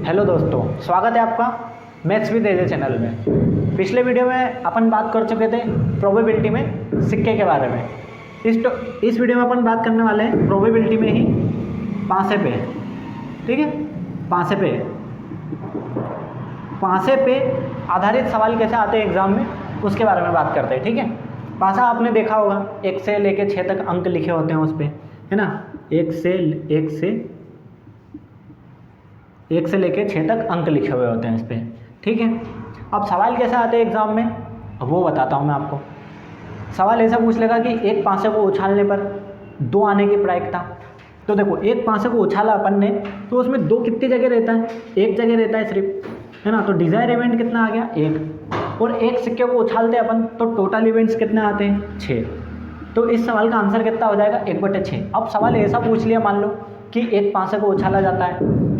Hello दोस्तों, स्वागत है आपका मैथ्स विद एजे चैनल में। पिछले वीडियो में अपन बात कर चुके थे प्रोबेबिलिटी में सिक्के के बारे में। इस वीडियो में अपन बात करने वाले हैं प्रोबेबिलिटी में ही पासे पे। ठीक है, पासे पे आधारित सवाल कैसे आते हैं एग्जाम में, उसके बारे में बात करते हैं। ठीक है, पासा आपने देखा होगा, 1 से लेके 6 तक अंक लिखे होते हैं उस पर, है ना। 1 से लेके 6 तक अंक लिखे हुए होते हैं इस पर। ठीक है, अब सवाल कैसे आते हैं एग्ज़ाम में वो बताता हूँ मैं आपको। सवाल ऐसा पूछ लेगा कि एक पासे को उछालने पर 2 आने की प्रायिकता। तो देखो, एक पासे को उछाला अपन ने तो उसमें 2 कितनी जगह रहता है? एक जगह रहता है सिर्फ, है ना। तो डिज़ायर इवेंट कितना आ गया? 1। और एक सिक्के को उछालते अपन तो टोटल इवेंट्स कितने आते हैं? 6। तो इस सवाल का आंसर कितना हो जाएगा? 1/6। अब सवाल ऐसा पूछ लिया, मान लो कि एक पासे को उछाला जाता है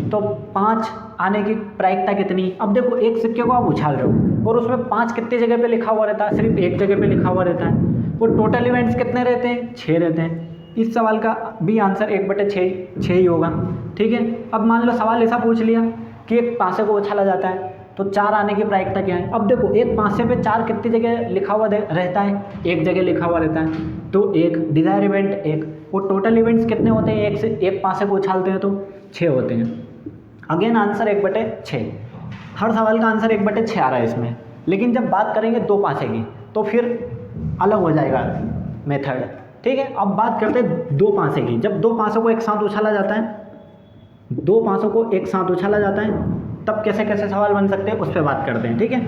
तो 5 आने की प्रायिकता कितनी? अब देखो, एक सिक्के को आप उछाल रहे हो और उसमें 5 कितनी जगह पे लिखा हुआ रहता है? सिर्फ एक जगह पे लिखा हुआ रहता है। और टोटल इवेंट्स कितने रहते हैं? 6 रहते हैं। इस सवाल का भी आंसर 1/6 ही होगा। ठीक है, अब मान लो सवाल ऐसा पूछ लिया कि एक पासे को उछाला जाता है तो 4 आने की प्रायिकता क्या है? अब देखो, एक पासे पे 4 कितनी जगह लिखा हुआ रहता है? एक जगह लिखा हुआ रहता है। तो एक डिज़ायर इवेंट 1, और टोटल इवेंट्स कितने होते हैं? एक पासे को उछालते हैं तो 6 होते हैं। Again answer 1/6। हर सवाल का आंसर 1/6 आ रहा है इसमें। लेकिन जब बात करेंगे 2 पासे की तो फिर अलग हो जाएगा मेथड। ठीक है, अब बात करते हैं 2 पासे की। जब 2 पासों को एक साथ उछाला जाता है, 2 पासों को एक साथ उछाला जाता है तब कैसे कैसे सवाल बन सकते हैं उस पर बात करते हैं। ठीक है,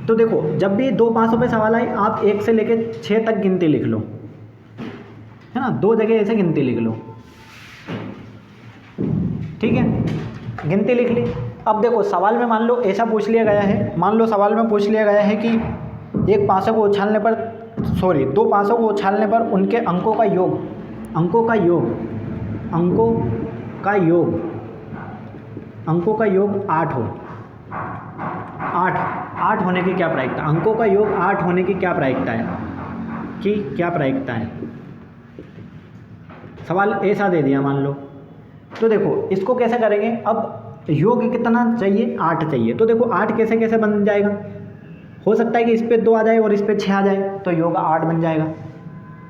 तो देखो, जब भी 2 पासों पे सवाल आए, आप 1 से लेकर 6 तक गिनती लिख लो, है ना। 2 जगह ऐसे गिनती लिख लो। ठीक है, गिनती लिख ली। अब देखो, सवाल में मान लो ऐसा पूछ लिया गया है, सवाल में पूछ लिया गया है कि एक पासे को उछालने पर 2 पासों को उछालने पर उनके अंकों का योग 8 हो। 8 होने की क्या प्रायिकता? अंकों का योग 8 होने की क्या प्रायिकता है? सवाल ऐसा दे दिया मान लो। तो देखो, इसको कैसे करेंगे? अब योग कितना चाहिए? 8 चाहिए। तो देखो, 8 कैसे कैसे बन जाएगा? हो सकता है कि इस पे 2 आ जाए और इस पे 6 आ जाए तो योग 8 बन जाएगा।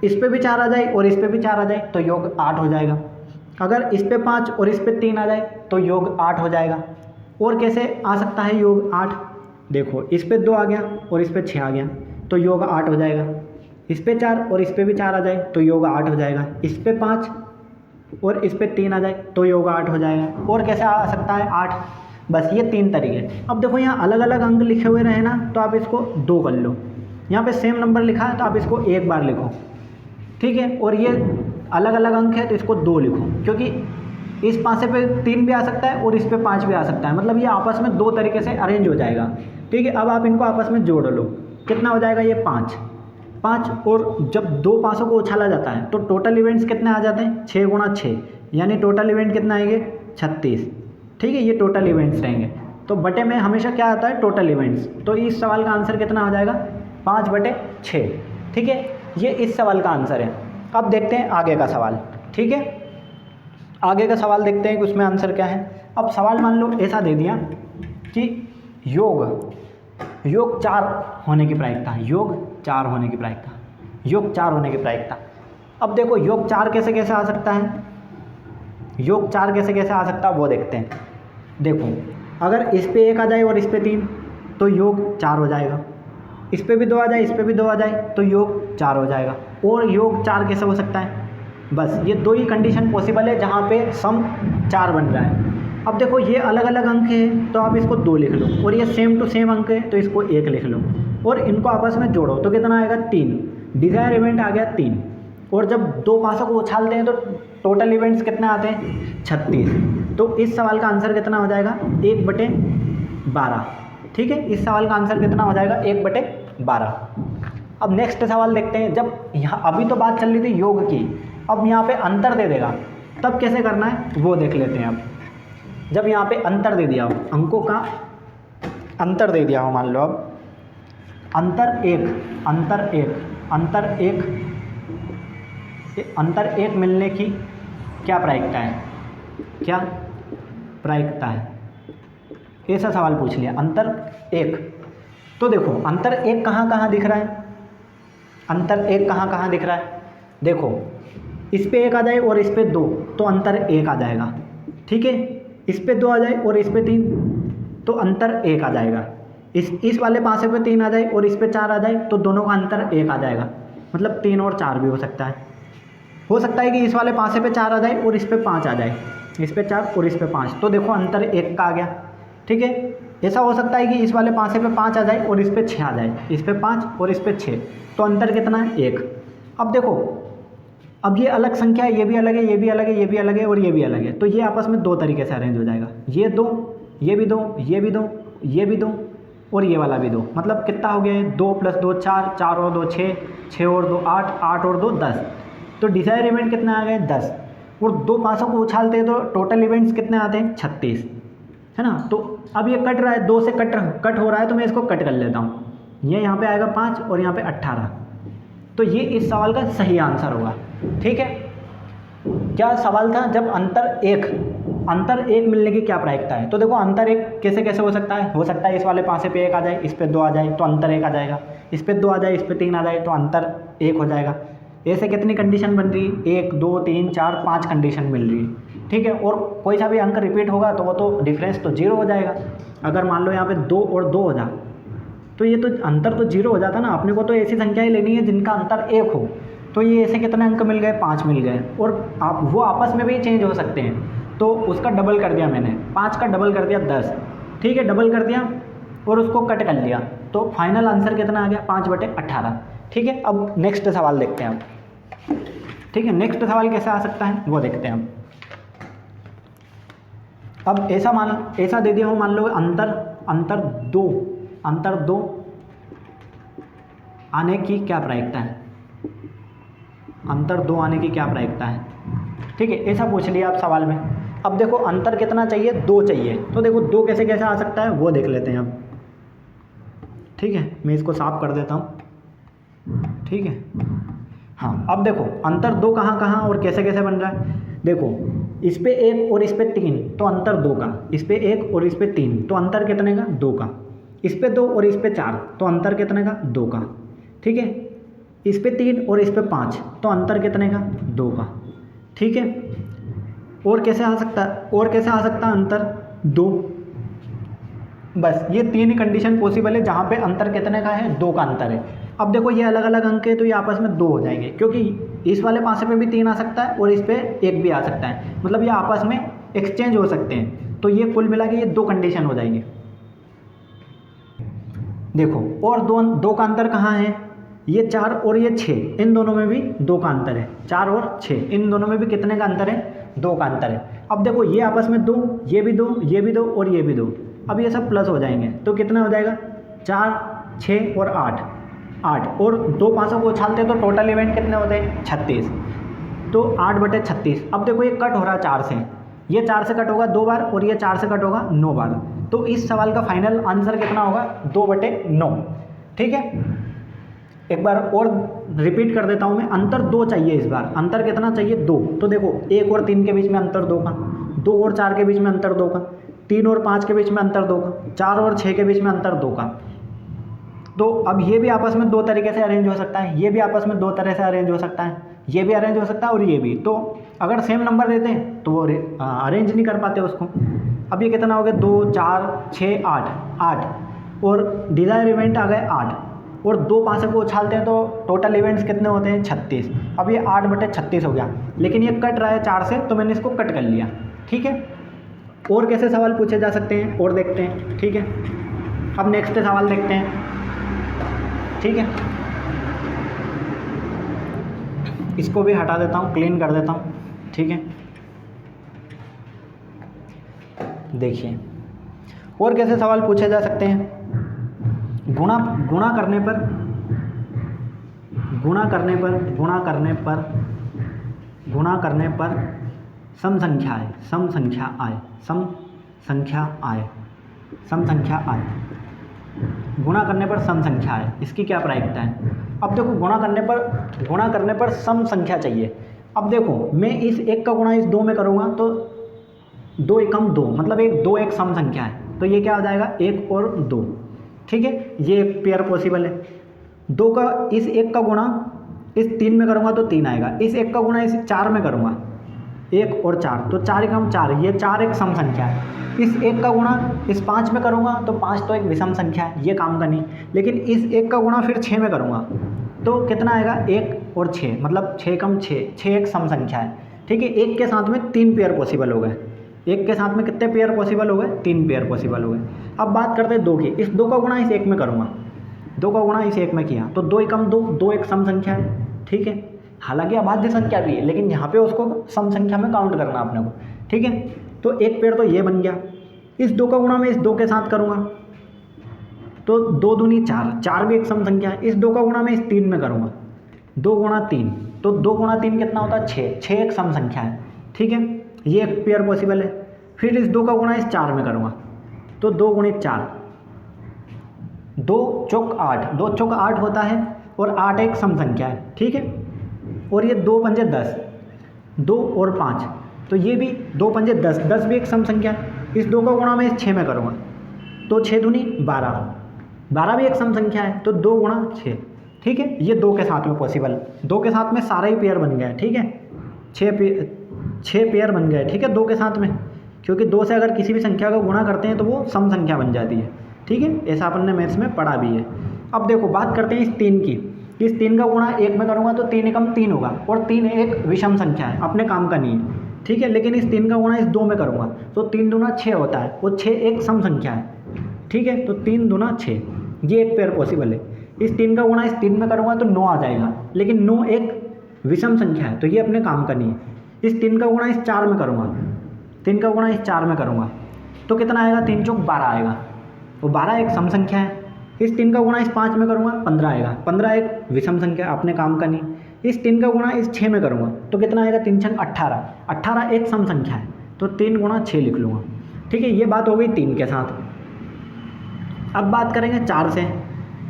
इस पे भी 4 आ जाए और इस पे भी 4 आ जाए तो योग 8 हो जाएगा। अगर इस पे 5 और इस पे 3 आ जाए तो योग 8 हो जाएगा। और कैसे आ सकता है योग 8? देखो, इस पे 2 आ गया और इस पे 6 आ गया तो योग 8 हो जाएगा। इस पे 4 और इस पे भी 4 आ जाए तो योग 8 हो जाएगा। इस पे 5 और इस पे 3 आ जाए तो योग 8 हो जाएगा। और कैसे आ सकता है 8? बस ये 3 तरीके। अब देखो, यहाँ अलग अलग अंक लिखे हुए रहे ना, तो आप इसको 2 कर लो। यहाँ पे सेम नंबर लिखा है तो आप इसको 1 बार लिखो। ठीक है, और ये अलग अलग अंक है तो इसको 2 लिखो, क्योंकि इस पासे पे 3 भी आ सकता है और इस पे 5 भी आ सकता है। मतलब ये आपस में 2 तरीके से अरेंज हो जाएगा। ठीक है, अब आप इनको आपस में जोड़ लो। कितना हो जाएगा? ये 5। और जब 2 पासों को उछाला जाता है तो टोटल इवेंट्स कितने आ जाते हैं? 6 × 6, यानी टोटल इवेंट कितना आएंगे? 36। ठीक है, ये टोटल इवेंट्स रहेंगे। तो बटे में हमेशा क्या आता है? Total events. तो इस सवाल का आंसर कितना हो जाएगा? 5/6। ठीक है, ये इस सवाल का आंसर है। अब देखते हैं आगे का सवाल। ठीक है, आगे का सवाल देखते हैं कि उसमें आंसर क्या है। अब सवाल मान लो ऐसा दे दिया कि योग 4 होने की प्रायिकता है। योग 4 होने की प्रायिकता। अब देखो, योग 4 कैसे कैसे आ सकता है? वो देखते हैं। देखो, अगर इस पे 1 आ जाए और इस पे 3 तो योग 4 हो जाएगा। इस पे भी 2 आ जाए, इस पे भी 2 आ जाए तो योग 4 हो जाएगा। और योग 4 कैसे हो सकता है? बस ये 2 ही कंडीशन पॉसिबल है जहाँ पे सम 4 बन रहा है। अब देखो, ये अलग अलग अंक है तो आप इसको 2 लिख लो, और ये सेम टू सेम अंक है तो इसको 1 लिख लो, और इनको आपस में जोड़ो तो कितना आएगा? 3। डिज़ायर इवेंट आ गया 3। और जब 2 पासों को उछालते हैं तो टोटल इवेंट्स कितने आते हैं? 36। तो इस सवाल का आंसर कितना हो जाएगा? 1/12। ठीक है, इस सवाल का आंसर कितना हो जाएगा? 1/12। अब नेक्स्ट सवाल देखते हैं। जब यहाँ अभी तो बात चल रही थी योग की, अब यहाँ पे अंतर दे देगा तब कैसे करना है वो देख लेते हैं। अब जब यहाँ पे अंतर दे दिया हो, अंकों का अंतर दे दिया हो, मान लो अब अंतर एक मिलने की क्या प्रायिकता है? ऐसा सवाल पूछ लिया अंतर एक। तो देखो अंतर एक कहाँ कहाँ दिख रहा है, अंतर एक कहाँ कहाँ दिख रहा है, देखो इस पे एक आ जाए और इस पे दो तो अंतर एक आ जाएगा, ठीक है। इस पे दो आ जाए और इस पे तीन तो अंतर एक आ जाएगा। इस वाले पासे पे तीन आ जाए और इस पे चार आ जाए तो दोनों का अंतर एक आ जाएगा, मतलब 3 और 4 भी हो सकता है। हो सकता है कि इस वाले पासे पे 4 आ जाए और इस पे 5 आ जाए, इस पे 4 और इस पे 5, तो देखो अंतर एक का आ गया, ठीक है। ऐसा हो सकता है कि इस वाले पासे पे 5 आ जाए और इस पे 6 आ जाए, इस पे 5 और इस पे 6, तो अंतर कितना है, 1। अब देखो अब ये अलग संख्या है, ये भी अलग है, ये भी अलग है, ये भी अलग है और ये भी अलग है, तो ये आपस में दो तरीके से अरेंज हो जाएगा, ये दो, ये भी दो, ये भी दो, ये भी दो और ये वाला भी दो, मतलब कितना हो गया है, 2 + 2 4, 4 और 2 6, 6 और 2 8, 8 और 2 10, तो डिजायर इवेंट कितने आ गए 10, और दो पासों को उछालते हैं तो टोटल इवेंट्स कितने आते हैं 36, है ना। तो अब ये कट रहा है, 2 से कट हो रहा है, तो मैं इसको कट कर लेता हूँ, ये यहाँ पे आएगा 5 और यहाँ पे 18, तो ये इस सवाल का सही आंसर होगा, ठीक है। क्या सवाल था, जब अंतर एक मिलने की क्या प्रायिकता है, तो देखो अंतर एक कैसे कैसे हो सकता है इस वाले पासे पे 1 आ जाए, इस पे 2 आ जाए तो अंतर 1 आ जाएगा, इस पे 2 आ जाए, इस पे 3 आ जाए तो अंतर 1 हो जाएगा। ऐसे कितनी कंडीशन बन रही है, 1 2 3 4 5 कंडीशन मिल रही है, ठीक है। और कोई सा भी अंक रिपीट होगा तो वो तो डिफरेंस तो 0 हो जाएगा। अगर मान लो यहाँ पे 2 और 2 हो जाए तो ये तो अंतर तो 0 हो जाता ना, अपने को तो ऐसी संख्याएं लेनी है जिनका अंतर 1 हो, तो ये ऐसे कितने अंक मिल गए, 5 मिल गए, और वो आपस में भी चेंज हो सकते हैं, तो उसका डबल कर दिया मैंने, 5 का डबल कर दिया 10, ठीक है, डबल कर दिया और उसको कट कर लिया, तो फाइनल आंसर कितना आ गया 5/18, ठीक है। अब नेक्स्ट सवाल देखते हैं हम, ठीक है, नेक्स्ट सवाल कैसे आ सकता है वो देखते हैं हम। अब ऐसा दे दिया हो, मान लो अंतर दो आने की क्या प्रायिकता है, अंतर 2 आने की क्या प्रायिकता है, ठीक है, ऐसा पूछ लिया आप सवाल में। अब देखो अंतर कितना चाहिए, 2 चाहिए, तो देखो 2 कैसे कैसे आ सकता है वो देख लेते हैं अब, ठीक है। मैं इसको साफ कर देता हूँ, ठीक है। हाँ, अब देखो अंतर 2 कहाँ कहाँ और कैसे कैसे बन रहा है, देखो इस पे 1 और इस पे 3 तो अंतर 2 का, इस पे 1 और इस पे 3 तो अंतर कितने का 2 का, इस पे 2 और इस पे 4 तो अंतर कितने का 2 का, ठीक है। इस पे 3 और इस पे 5 तो अंतर कितने का 2 का, ठीक है। और कैसे आ सकता है अंतर 2, बस ये 3 ही कंडीशन पॉसिबल है जहाँ पे अंतर कितने का है 2 का अंतर है। अब देखो ये अलग अलग अंक है तो ये आपस में 2 हो जाएंगे, क्योंकि इस वाले पासे पे भी 3 आ सकता है और इस पे 1 भी आ सकता है, मतलब ये आपस में एक्सचेंज हो सकते हैं, तो ये कुल मिला के ये 2 कंडीशन हो जाएंगे। देखो और दो का अंतर कहाँ है, ये 4 और ये 6, इन दोनों में भी 2 का अंतर है, 4 और 6 इन दोनों में भी कितने का अंतर है 2 का अंतर है। अब देखो ये आपस में 2, ये भी 2, ये भी 2 और ये भी 2, अब ये सब प्लस हो जाएंगे तो कितना हो जाएगा 4 6 और 8 और 2 पासों को उछालते हैं तो टोटल इवेंट कितने होते हैं 36, तो 8/36। अब देखो ये कट हो रहा है 4 से, ये 4 से कट होगा 2 बार और ये 4 से कट होगा 9 बार, तो इस सवाल का फाइनल आंसर कितना होगा 2/9, ठीक है। एक बार और रिपीट कर देता हूँ मैं, अंतर 2 चाहिए इस बार, अंतर कितना चाहिए 2, तो देखो 1 और 3 के बीच में अंतर 2 का, 2 और 4 के बीच में अंतर 2 का, 3 और 5 के बीच में अंतर 2 का, 4 और 6 के बीच में अंतर 2 का। तो अब ये भी आपस में 2 तरीके से अरेंज हो सकता है, ये भी आपस में 2 तरह से अरेंज हो सकता है, ये भी अरेंज हो सकता है और ये भी, तो अगर सेम नंबर देते हैं तो वो अरेंज नहीं कर पाते उसको। अब ये कितना हो गया 2 4 6 8 और डिज़ायर इवेंट आ गए 8 और 2 पासे को उछालते हैं तो टोटल इवेंट्स कितने होते हैं 36। अब ये 8/36 हो गया, लेकिन ये कट रहा है 4 से तो मैंने इसको कट कर लिया, ठीक है। और कैसे सवाल पूछे जा सकते हैं और देखते हैं, ठीक है। अब नेक्स्ट सवाल देखते हैं, ठीक है। इसको भी हटा देता हूँ, क्लीन कर देता हूँ, ठीक है। देखिए और कैसे सवाल पूछे जा सकते हैं, गुणा करने पर सम संख्या आए, इसकी क्या प्रायिकता है। अब देखो गुणा करने पर सम संख्या चाहिए। अब देखो मैं इस 1 का गुणा इस 2 में करूँगा तो 2 एकम 2, मतलब 2 एक सम संख्या है, तो ये क्या हो जाएगा 1 और 2, ठीक है, ये एक पेयर पॉसिबल है। 2 का इस 1 का गुणा इस 3 में करूँगा तो 3 आएगा, इस 1 का गुणा इस 4 में करूँगा 1 और 4, तो 4 एकम 4, ये 4 एक सम संख्या है। इस 1 का गुणा इस 5 में करूँगा तो 5 तो एक विषम संख्या है, ये काम का नहीं। लेकिन इस 1 का गुणा फिर 6 में करूँगा तो कितना आएगा 1 और 6, मतलब 6 एकम 6, 6 एक सम संख्या है, ठीक है। 1 के साथ में 3 पेयर पॉसिबल हो गए, 1 के साथ में कितने पेयर पॉसिबल हो गए 3 पेयर पॉसिबल हो गए। अब बात करते हैं 2 की, इस 2 का गुणा इस 1 में करूँगा, 2 का गुणा इस 1 में किया तो 2 एकम 2, 2 एक सम संख्या है, ठीक है। हालांकि अबाध्य संख्या भी है लेकिन यहाँ पे उसको सम संख्या में काउंट करना अपने को, ठीक है। तो एक पेड़ तो ये बन गया। इस 2 का गुणा मैं इस 2 के साथ करूँगा तो 2 दूनी 4, 4 भी एक सम संख्या है। इस 2 का गुणा मैं इस 3 में करूँगा, 2 गुणा 3, तो 2 गुणा 3 कितना होता है 6, 6 एक सम संख्या है, ठीक है, ये एक पेयर पॉसिबल है। फिर इस 2 का गुणा इस 4 में करूँगा तो 2 गुणित 4, 2 चौक 8, 2 चौक 8 होता है और 8 एक सम संख्या है, ठीक है। और ये 2 पंजे 10, 2 और 5, तो ये भी 2 पंजे 10, 10 भी एक सम संख्या है। इस 2 का गुणा मैं इस 6 में करूँगा तो 6 दूनी 12, 12 भी एक सम संख्या है, तो 2 गुणा 6, ठीक है। ये 2 के साथ में पॉसिबल, 2 के साथ में सारा ही पेयर बन गया है, ठीक है, 6 पेयर बन गए, ठीक है, 2 के साथ में, क्योंकि 2 से अगर किसी भी संख्या को गुणा करते हैं तो वो सम संख्या बन जाती है, ठीक है, ऐसा अपन ने मैथ्स में पढ़ा भी है। अब देखो बात करते हैं इस 3 की, इस 3 का गुणा 1 में करूँगा तो 3 एकम 3 होगा और 3 एक विषम संख्या है, अपने काम का नहीं है, ठीक है। लेकिन इस 3 का गुणा इस 2 में करूँगा तो 3 दूना 6 होता है और 6 एक सम संख्या है, ठीक है, तो 3 दूना 6, ये एक पेयर पॉसिबल है। इस 3 का गुणा इस 3 में करूँगा तो 9 आ जाएगा, लेकिन 9 एक विषम संख्या है तो ये अपने काम का नहीं है। इस 3 का गुणा इस 4 में करूँगा, 3 का गुणा इस 4 में करूँगा तो कितना आएगा 3 चौक 12 आएगा, वो 12 एक सम संख्या है। इस 3 का गुणा इस 5 में करूँगा 15 आएगा, 15 एक विषम संख्या अपने काम का नहीं। इस 3 का गुणा इस 6 में करूँगा तो कितना आएगा 3 छंग 18, 18 एक सम संख्या है तो 3 गुणा 6 लिख लूँगा, ठीक है। ये बात हो गई 3 के साथ। अब बात करेंगे 4 से,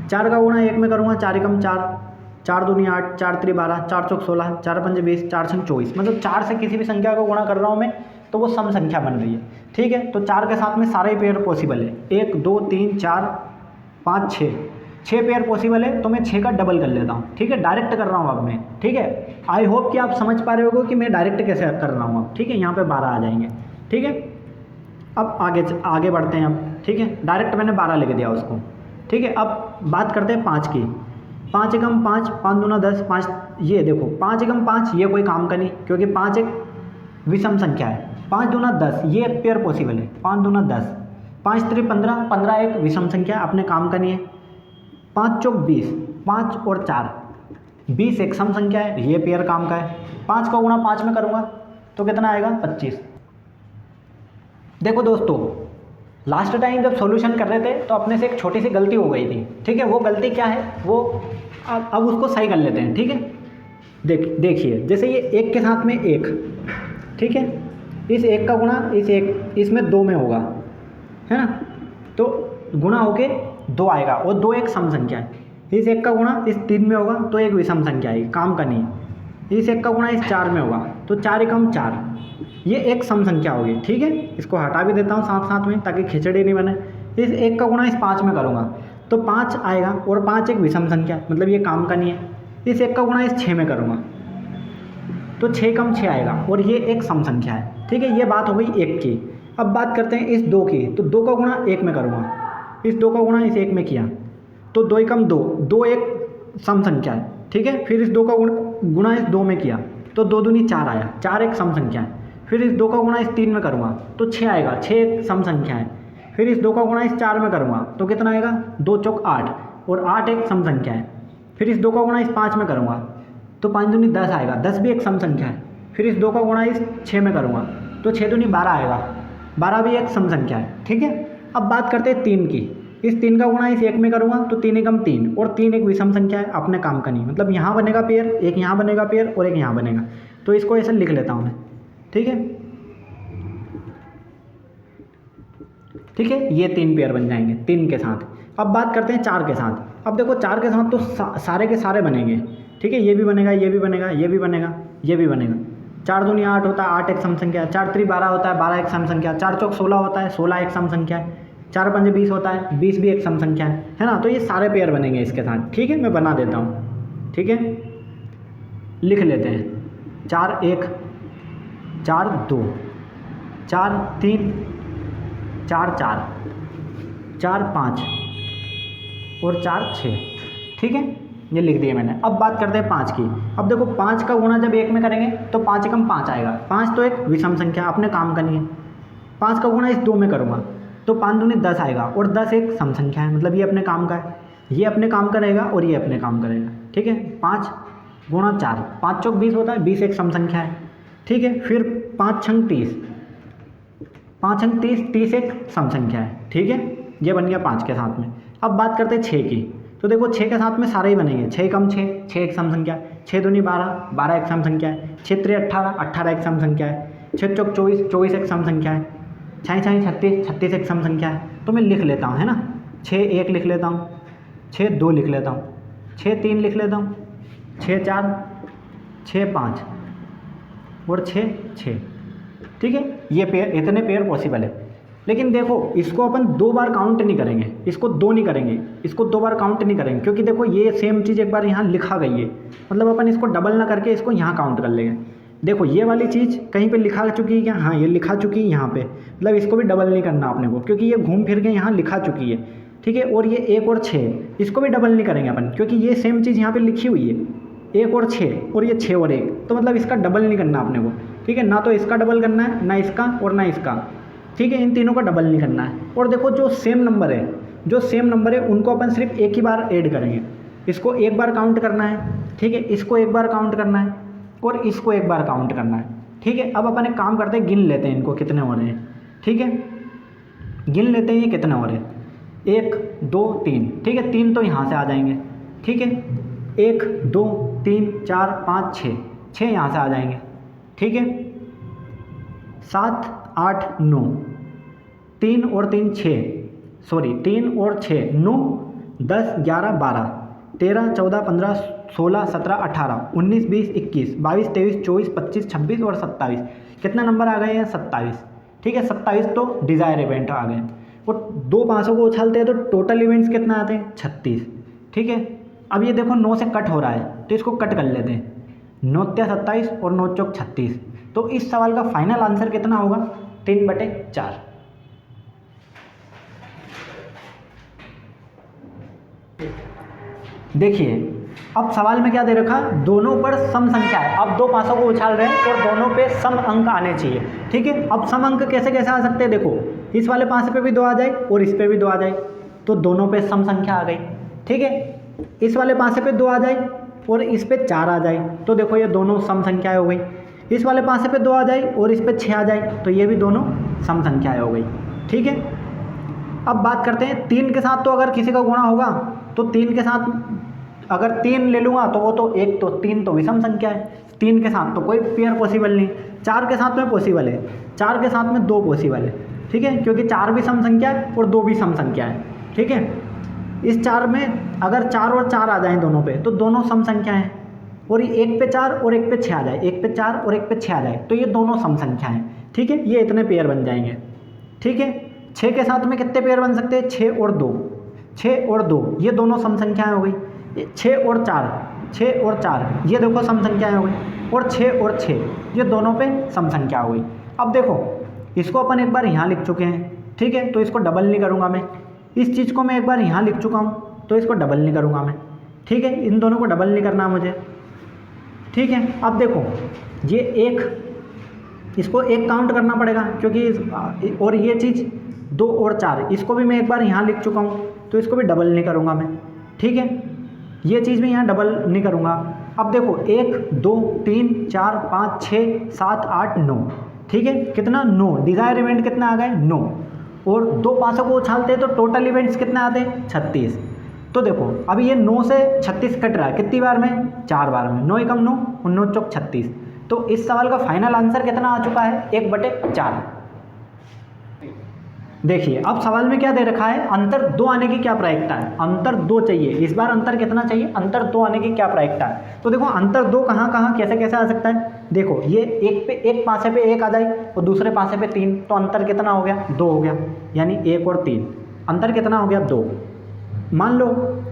4 का गुणा 1 में करूँगा 4 एकम 4, 4 दूनी 8, 4 त्रि 12, 4 चौक 16, 4 पंजे 20, 4 छंग 24, मतलब 4 से किसी भी संख्या को गुणा कर रहा हूँ मैं तो वो सम संख्या बन रही है, ठीक है। तो 4 के साथ में सारे ही पेयर पॉसिबल है, 1 2 3 4 5 6 पेयर पॉसिबल है, तो मैं 6 का डबल कर लेता हूँ, ठीक है, डायरेक्ट कर रहा हूँ अब मैं, ठीक है। आई होप कि आप समझ पा रहे होगे कि मैं डायरेक्ट कैसे कर रहा हूँ अब, ठीक है। यहाँ पे 12 आ जाएंगे, ठीक है। अब आगे बढ़ते हैं अब, ठीक है, डायरेक्ट मैंने 12 लिख दिया उसको, ठीक है। अब बात करते हैं 5 की, 5 एकम 5, 5 दूना 10, 5, ये देखो 5 एकम 5 ये कोई काम का नहीं, क्योंकि 5 एक विषम संख्या है। 5 दूना 10 ये एक पेयर पॉसिबल है, 5 दूना 10, 5 त्रि 15, 15 एक विषम संख्या अपने काम का नहीं है। 5 चौक 20, 5 और 4 20 एक सम संख्या है, ये पेयर काम का है। 5 का गुणा 5 में करूँगा तो कितना आएगा 25। देखो दोस्तों, लास्ट टाइम जब सॉल्यूशन कर रहे थे तो अपने से एक छोटी सी गलती हो गई थी, ठीक है। वो गलती क्या है वो अब उसको सही कर लेते हैं, ठीक है। देखिए जैसे ये 1 के साथ में 1, ठीक है, इस 1 का गुणा इस 1 इसमें 2 में होगा, है ना, तो गुणा होके 2 आएगा और 2 एक सम संख्या है। इस 1 का गुणा इस 3 में होगा तो एक विषम संख्या है, काम का नहीं। इस 1 का गुणा इस 4 में होगा तो 4 एकम 4, ये एक सम संख्या होगी, ठीक है। इसको हटा भी देता हूँ साथ साथ में ताकि खिचड़ी नहीं बने। इस 1 का गुणा इस 5 में करूँगा तो 5 आएगा और 5 एक विषम संख्या, मतलब ये काम का नहीं है। इस 1 का गुणा इस 6 में करूँगा तो 6 कम 6 आएगा और ये एक सम संख्या है, ठीक है। ये बात हो गई 1 की। अब बात करते हैं इस 2 की, तो 2 का गुणा 1 में करूँगा, इस 2 का गुणा इस 1 में किया तो 2 एकम 2, 2 एक सम संख्या है, ठीक है। फिर इस 2 का गुणा इस 2 में किया तो 2 दूनी 4 आया, 4 एक सम संख्या है। फिर इस 2 का गुणा इस 3 में करूँगा तो 6 आएगा, 6 एक सम संख्या है। फिर इस 2 का गुणा इस 4 में करूँगा तो कितना आएगा 2 चौक 8 और 8 एक सम संख्या है। फिर इस 2 का गुणा इस 5 में करूँगा तो 5 दूनी 10 आएगा, 10 भी एक सम संख्या है। फिर इस 2 का गुणा इस 6 में करूँगा तो 6 दूनी 12 आएगा, 12 भी एक सम संख्या है, ठीक है। अब बात करते हैं 3 की, इस 3 का गुणा इस 1 में करूँगा तो 3 एकम 3 और 3 एक विषम संख्या है, अपने काम का नहीं, मतलब यहाँ बनेगा पेयर, एक यहाँ बनेगा पेयर और एक यहाँ बनेगा, तो इसको ऐसे लिख लेता हूँ मैं, ठीक है, ठीक है। ये 3 पेयर बन जाएंगे 3 के साथ। अब बात करते हैं 4 के साथ। अब देखो 4 के साथ तो सारे के सारे बनेंगे, ठीक है, ये भी बनेगा, ये भी बनेगा, ये भी बनेगा, ये भी बनेगा। 4 दूनी 8 होता है, 8 एक सम संख्या है। 4 त्रि 12 होता है, 12 एक सम संख्या है। 4 चौक 16 होता है, 16 एक सम संख्या है। 4 पंजे 20 होता है, 20 भी एक सम संख्या है ना। तो ये सारे पेयर बनेंगे इसके साथ, ठीक है। मैं बना देता हूँ, ठीक है, लिख लेते हैं। 4 1, 4 2, 4 3, 4 4, 4 5 और 4 6, ठीक है। ये लिख दिया मैंने। अब बात करते हैं 5 की। अब देखो 5 का गुणा जब 1 में करेंगे तो 5 एकम 5 आएगा। 5 तो एक विषम संख्या, अपने काम करनी है। 5 का गुणा इस 2 में करूँगा तो 5 दूनी 10 आएगा, और 10 एक सम संख्या है, मतलब ये अपने काम का है, ये अपने काम का रहेगा और ये अपने काम का रहेगा, ठीक है। 5 गुणा 4, 5 चौक 20 होता है, 20 एक सम संख्या है, ठीक है। फिर 5 छंग 30, 5 छंग 30, 30 एक सम संख्या है, ठीक है। ये बन गया 5 के साथ में। अब बात करते हैं 6 की। तो देखो 6 के साथ में सारे ही बनेंगे। 6 कम 6, 6 एक सम संख्या है। 6 दूनी 12, 12 एक सम संख्या है। 6 त्रिक 18, 18 एक सम संख्या है। 6 चौक 24, 24 एक सम संख्या है। 6 6 36, 36 एक सम संख्या है। तो मैं लिख लेता हूँ, है ना। 6 1 लिख लेता हूँ, 6 2 लिख लेता हूँ, 6 3 लिख लेता हूँ, 6 4, 6 5 और 6 6, ठीक है। ये पेयर, इतने पेयर पॉसिबल है। लेकिन देखो इसको अपन 2 बार काउंट नहीं करेंगे, इसको 2 नहीं करेंगे, इसको 2 बार काउंट नहीं करेंगे, क्योंकि देखो ये सेम चीज़ एक बार यहाँ लिखा गई है, मतलब अपन इसको डबल ना करके इसको यहाँ काउंट कर लेंगे। देखो ये वाली चीज़ कहीं पे लिखा चुकी है क्या? हाँ, ये लिखा चुकी है यहाँ पे, मतलब इसको भी डबल नहीं करना अपने को, क्योंकि ये घूम फिर के यहाँ लिखा चुकी है, ठीक है। और ये 1 और 6, इसको भी डबल नहीं करेंगे अपन, क्योंकि ये सेम चीज़ यहाँ पर लिखी हुई है, 1 और 6 और ये 6 और 1, तो मतलब इसका डबल नहीं करना अपने को, ठीक है। ना तो इसका डबल करना है, ना इसका और ना इसका, ठीक है। इन तीनों का डबल नहीं करना है। और देखो जो सेम नंबर है, जो सेम नंबर है उनको अपन सिर्फ एक ही बार ऐड करेंगे। इसको एक बार काउंट करना है, ठीक है, इसको एक बार काउंट करना है और इसको एक बार काउंट करना है, ठीक है। अब अपन एक काम करते हैं, गिन लेते हैं इनको कितने हो रहे हैं, ठीक है। गिन लेते हैं ये कितने हो रहे हैं, 1 2 3, ठीक है। 3 तो यहाँ से आ जाएंगे, ठीक है। 1 2 3 4 5 6, 6 यहाँ से आ जाएंगे, ठीक है। 7 8 9, 3 और 3 6, सॉरी 3 और 6 9 10 11 12 13 14 15 16 17 18 19 20 21 22 23 24 25 26 और 27, कितना नंबर आ गए हैं? 27, ठीक है। 27 तो डिज़ायर इवेंट आ गए, और 2 500 को उछालते हैं तो टोटल इवेंट्स कितना आते हैं? 36, ठीक है। अब ये देखो 9 से कट हो रहा है तो इसको कट कर लेते हैं, 9 त्या 27 और 9 चौक 36। तो इस सवाल का फाइनल आंसर कितना होगा? 3/4। देखिए अब सवाल में क्या दे रखा, दोनों पर सम संख्या है। अब 2 500 को उछाल रहे हैं और दोनों पे सम अंक आने चाहिए, ठीक है। अब सम अंक कैसे कैसे आ सकते हैं? देखो इस वाले 5 पे भी 2 आ जाए और इस पे भी 2 आ जाए, तो दोनों पे सम संख्या आ गई, ठीक है। इस वाले 5 पे 2 आ जाए और इस पे 4 आ जाए, तो देखो ये दोनों सम संख्याएं हो गई। इस वाले 5 पे 2 आ जाए और इस पे 6 आ जाए, तो ये भी दोनों सम संख्याएं हो गई, ठीक है। अब बात करते हैं 3 के साथ, तो अगर किसी का गुणा होगा तो 3 के साथ अगर 3 ले लूँगा तो वो तो 1 तो 3 तो विषम संख्या है, 3 के साथ तो कोई पेयर पॉसिबल नहीं। 4 के साथ में पॉसिबल है, 4 के साथ में 2 पॉसिबल है, ठीक है, क्योंकि 4 भी सम संख्या है और 2 भी सम संख्या है, ठीक है। इस 4 में अगर 4 और 4 आ जाएँ दोनों पे तो दोनों सम संख्या हैं, और ये 1 पे 4 और 1 पे 6 आ जाए, 1 पे 4 और 1 पे 6 आ जाए, तो ये दोनों सम संख्या हैं, ठीक है। ये इतने पेयर बन जाएंगे, ठीक है। 6 के साथ में कितने पेयर बन सकते हैं? 6 और 2, 6 और 2 ये दोनों सम संख्याएं हो गई। 6 और 4, 6 और 4 ये देखो सम संख्याएं हो गई, और 6 और 6 ये दोनों पे सम संख्या हो गई। अब देखो इसको अपन एक बार यहाँ लिख चुके हैं, ठीक है, तो इसको डबल नहीं करूँगा मैं। इस चीज़ को मैं एक बार यहाँ लिख चुका हूँ तो इसको डबल नहीं करूँगा मैं, ठीक है। इन दोनों को डबल नहीं करना मुझे, ठीक है। अब देखो ये 1, इसको 1 काउंट करना पड़ेगा क्योंकि, और ये चीज़ 2 और 4 इसको भी मैं एक बार यहाँ लिख चुका हूँ तो इसको भी डबल नहीं करूँगा मैं, ठीक है। ये चीज़ भी यहाँ डबल नहीं करूँगा। अब देखो 1 2 3 4 5 6 7 8 9, ठीक है, कितना? 9। डिज़ायर इवेंट कितना आ गए? 9, और 2 500 को उछालते हैं तो टोटल इवेंट्स कितने आते हैं? 36। तो देखो अभी ये 9 से 36 कट रहा है, कितनी बार में? 4 बार में। 9 एकम 9 और 9 चौक 36। तो इस सवाल का फाइनल आंसर कितना आ चुका है? 1/4। देखिए अब सवाल में क्या दे रखा है, अंतर 2 आने की क्या प्रायिकता है? अंतर 2 चाहिए, इस बार अंतर कितना चाहिए? अंतर 2 आने की क्या प्रायिकता है? तो देखो अंतर 2 कहाँ कहाँ कैसे कैसे आ सकता है। देखो ये एक पासे पे 1 आ जाए और दूसरे पासे पे 3, तो अंतर कितना हो गया? 2 हो गया, यानी 1 और 3, अंतर कितना हो गया 2। मान लो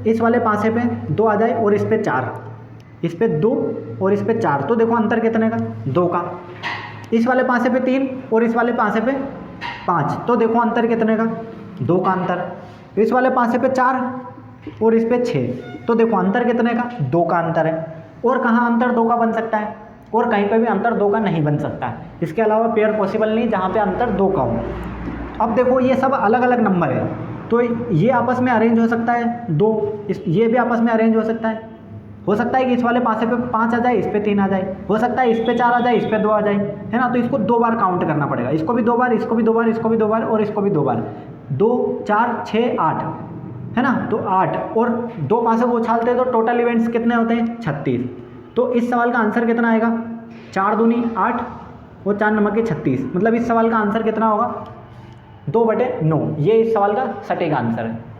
इस वाले पासे पे 2 आ जाए और इस पे 4, इस पे 2 और इस पे 4, तो देखो अंतर कितने का 2 का। इस वाले पासे पे 3 और इस वाले पासे पे 5, तो देखो अंतर कितने का 2 का अंतर। इस वाले पासे पे 4 और इस पे 6, तो देखो अंतर कितने का 2 का अंतर है। और कहाँ अंतर 2 का बन सकता है, और कहीं पे भी अंतर 2 का नहीं बन सकता है। इसके अलावा पेयर पॉसिबल नहीं जहाँ पे अंतर 2 का हो। अब देखो ये सब अलग अलग नंबर है, तो ये आपस में अरेंज हो सकता है 2, ये भी आपस में अरेंज हो सकता है कि इस वाले पासे पे 5 आ जाए, इस पे 3 आ जाए, हो सकता है इस पे 4 आ जाए, इस पे 2 आ जाए, है ना। तो इसको 2 बार काउंट करना पड़ेगा, इसको भी 2 बार, इसको भी 2 बार, इसको भी 2 बार और इसको भी 2 बार। 2 4 6 8, है ना। तो 8 और 2 पासे को उछालते हैं तो टोटल इवेंट्स कितने होते हैं 36। तो इस सवाल का आंसर कितना आएगा 4 दूनी 8 और 4 नमक के 36, मतलब इस सवाल का आंसर कितना होगा 2/9। ये इस सवाल का सटीक आंसर है।